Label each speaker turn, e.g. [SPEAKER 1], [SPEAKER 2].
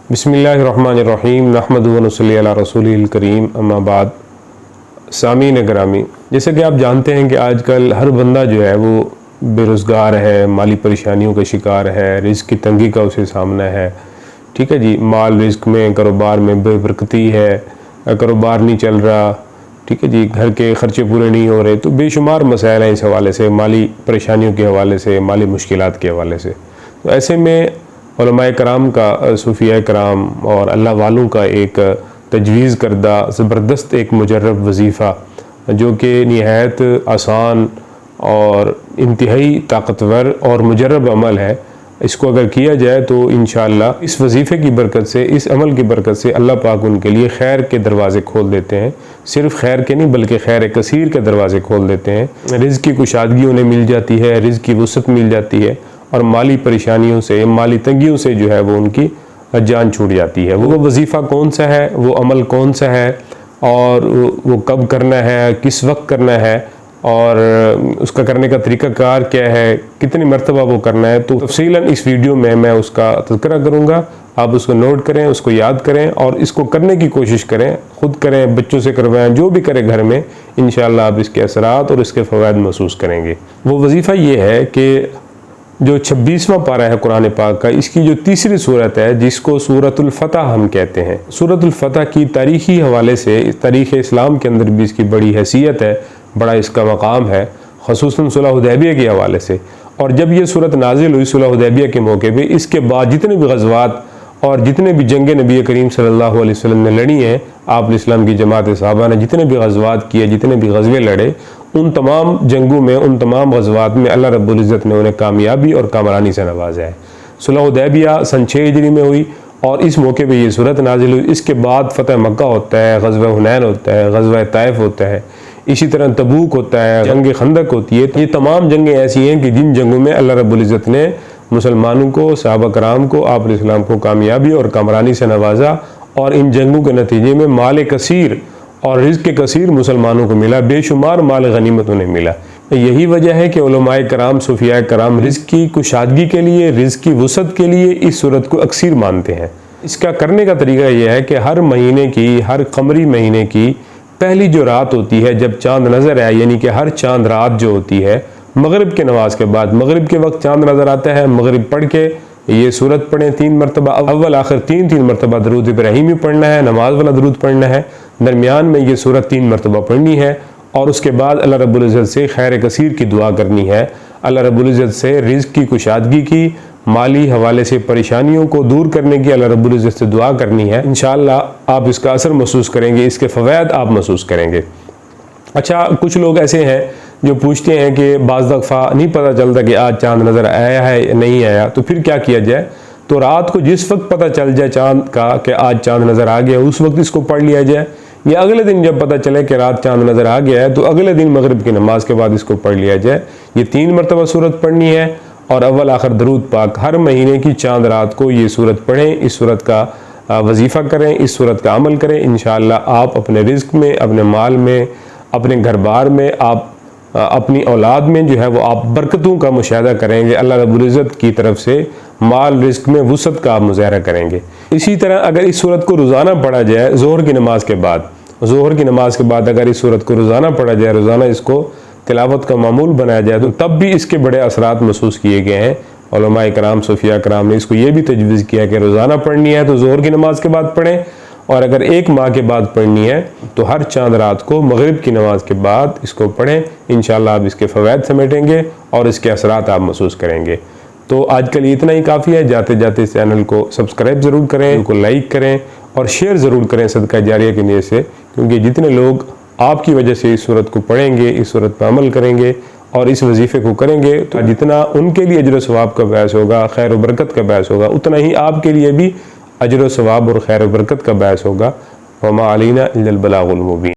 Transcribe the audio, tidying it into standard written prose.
[SPEAKER 1] بسم اللہ الرحمن الرحیم نحمدہ و نصلی علی رسولہ الکریم اما بعد۔ سامعین گرامی، جیسے کہ آپ جانتے ہیں کہ آج کل ہر بندہ جو ہے وہ بے روزگار ہے، مالی پریشانیوں کا شکار ہے، رزق کی تنگی کا اسے سامنا ہے۔ ٹھیک ہے جی، مال رزق میں، کاروبار میں بے برکتی ہے، کاروبار نہیں چل رہا، ٹھیک ہے جی، گھر کے خرچے پورے نہیں ہو رہے، تو بے شمار مسائل ہیں اس حوالے سے، مالی پریشانیوں کے حوالے سے، مالی مشکلات کے حوالے سے۔ تو ایسے میں علماء کرام کا، صوفیاء کرام اور اللہ والوں کا ایک تجویز کردہ زبردست ایک مجرب وظیفہ جو کہ نہایت آسان اور انتہائی طاقتور اور مجرب عمل ہے، اس کو اگر کیا جائے تو انشاءاللہ اس وظیفے کی برکت سے، اس عمل کی برکت سے اللہ پاک ان کے لیے خیر کے دروازے کھول دیتے ہیں۔ صرف خیر کے نہیں بلکہ خیر کثیر کے دروازے کھول دیتے ہیں۔ رزق کی کشادگی انہیں مل جاتی ہے، رزق کی وسعت مل جاتی ہے، اور مالی پریشانیوں سے، مالی تنگیوں سے جو ہے وہ ان کی جان چھوٹ جاتی ہے۔ وہ وظیفہ کون سا ہے، وہ عمل کون سا ہے، اور وہ کب کرنا ہے، کس وقت کرنا ہے، اور اس کا کرنے کا طریقہ کار کیا ہے، کتنی مرتبہ وہ کرنا ہے، تو تفصیلاً اس ویڈیو میں اس کا تذکرہ کروں گا۔ آپ اس کو نوٹ کریں، اس کو یاد کریں اور اس کو کرنے کی کوشش کریں، خود کریں، بچوں سے کروائیں، جو بھی کرے گھر میں، انشاءاللہ آپ اس کے اثرات اور اس کے فوائد محسوس کریں گے۔ وہ وظیفہ یہ ہے کہ جو 26واں پارہ ہے قرآن پاک کا، اس کی جو تیسری صورت ہے جس کو سورۃ الفتح ہم کہتے ہیں، سورۃ الفتح کی تاریخی حوالے سے، تاریخ اسلام کے اندر بھی اس کی بڑی حیثیت ہے، بڑا اس کا مقام ہے، خصوصاً صلح حدیبیہ کے حوالے سے۔ اور جب یہ صورت نازل ہوئی صلح حدیبیہ کے موقع پہ، اس کے بعد جتنے بھی غزوات اور جتنے بھی جنگیں نبی کریم صلی اللہ علیہ وسلم نے لڑی ہیں، آپ علیہ السلام کی جماعت صحابہ نے جتنے بھی غزوات کیے، جتنے بھی غزوے لڑے، ان تمام جنگوں میں، ان تمام غزوات میں اللہ رب العزت نے انہیں کامیابی اور کامرانی سے نوازا ہے۔ صلح حدیبیہ سن 6 ہجری میں ہوئی اور اس موقع پہ یہ صورت نازل ہوئی۔ اس کے بعد فتح مکہ ہوتا ہے، غزوہ حنین ہوتا ہے، غزوہ طائف ہوتا ہے، اسی طرح تبوک ہوتا ہے، جنگ خندق ہوتی ہے۔ یہ تمام جنگیں ایسی ہیں کہ جن جنگوں میں اللہ رب العزت نے مسلمانوں کو، صحابہ کرام کو، آپ علیہ السلام کو کامیابی اور کامرانی سے نوازا، اور ان جنگوں کے نتیجے میں مال کثیر اور رزق کثیر مسلمانوں کو ملا، بے شمار مال غنیمت انہیں ملا۔ یہی وجہ ہے کہ علماء کرام، صوفیاء کرام رزق کی کشادگی کے لیے، رزق کی وسعت کے لیے اس صورت کو اکثیر مانتے ہیں۔ اس کا کرنے کا طریقہ یہ ہے کہ ہر مہینے کی، ہر قمری مہینے کی پہلی جو رات ہوتی ہے، جب چاند نظر آئے، یعنی کہ ہر چاند رات جو ہوتی ہے، مغرب کے نماز کے بعد، مغرب کے وقت چاند نظر آتا ہے، مغرب پڑھ کے یہ سورت پڑھیں 3 مرتبہ، اول آخر 3 مرتبہ درود ابراہیمی پڑھنا ہے، نماز والا درود پڑھنا ہے، درمیان میں یہ سورت 3 مرتبہ پڑھنی ہے، اور اس کے بعد اللہ رب العزت سے خیر کثیر کی دعا کرنی ہے، اللہ رب العزت سے رزق کی کشادگی کی، مالی حوالے سے پریشانیوں کو دور کرنے کی اللہ رب العزت سے دعا کرنی ہے۔ انشاءاللہ آپ اس کا اثر محسوس کریں گے، اس کے فوائد آپ محسوس کریں گے۔ اچھا، کچھ لوگ ایسے ہیں جو پوچھتے ہیں کہ بعض دفعہ نہیں پتہ چلتا کہ آج چاند نظر آیا ہے یا نہیں آیا، تو پھر کیا کیا جائے؟ تو رات کو جس وقت پتہ چل جائے چاند کا کہ آج چاند نظر آ گیا، اس وقت اس کو پڑھ لیا جائے، یا اگلے دن جب پتہ چلے کہ رات چاند نظر آ گیا ہے تو اگلے دن مغرب کی نماز کے بعد اس کو پڑھ لیا جائے۔ یہ 3 مرتبہ صورت پڑھنی ہے، اور اول آخر درود پاک ہر مہینے کی چاند رات کو یہ صورت پڑھیں، اس صورت کا وظیفہ کریں، اس صورت کا عمل کریں۔ انشاءاللہ آپ اپنے رزق میں، اپنے مال میں، اپنے گھر بار میں، آپ اپنی اولاد میں جو ہے وہ آپ برکتوں کا مشاہدہ کریں گے، اللہ رب العزت کی طرف سے مال رزق میں وسعت کا آپ مظاہرہ کریں گے۔ اسی طرح اگر اس صورت کو روزانہ پڑھا جائے، ظہر کی نماز کے بعد اگر اس صورت کو روزانہ پڑھا جائے، روزانہ اس کو تلاوت کا معمول بنایا جائے، تو تب بھی اس کے بڑے اثرات محسوس کیے گئے ہیں۔ علماء کرام، صوفیاء کرام نے اس کو یہ بھی تجویز کیا کہ روزانہ پڑھنی ہے تو ظہر کی نماز کے بعد پڑھیں، اور اگر 1 ماہ کے بعد پڑھنی ہے تو ہر چاند رات کو مغرب کی نماز کے بعد اس کو پڑھیں۔ انشاءاللہ آپ اس کے فوائد سمیٹیں گے اور اس کے اثرات آپ محسوس کریں گے۔ تو آج کل اتنا ہی کافی ہے۔ جاتے جاتے اس چینل کو سبسکرائب ضرور کریں، ان کو لائک کریں اور شیئر ضرور کریں صدقہ جاریہ کی نیت سے، کیونکہ جتنے لوگ آپ کی وجہ سے اس صورت کو پڑھیں گے، اس صورت پہ عمل کریں گے اور اس وظیفے کو کریں گے، تو جتنا ان کے لیے اجر و ثواب کا باعث ہوگا، خیر و برکت کا باعث ہوگا، اتنا ہی آپ کے لیے بھی اجر و ثواب اور خیر و برکت کا باعث ہوگا۔ وما علینا الا البلاغ المبین۔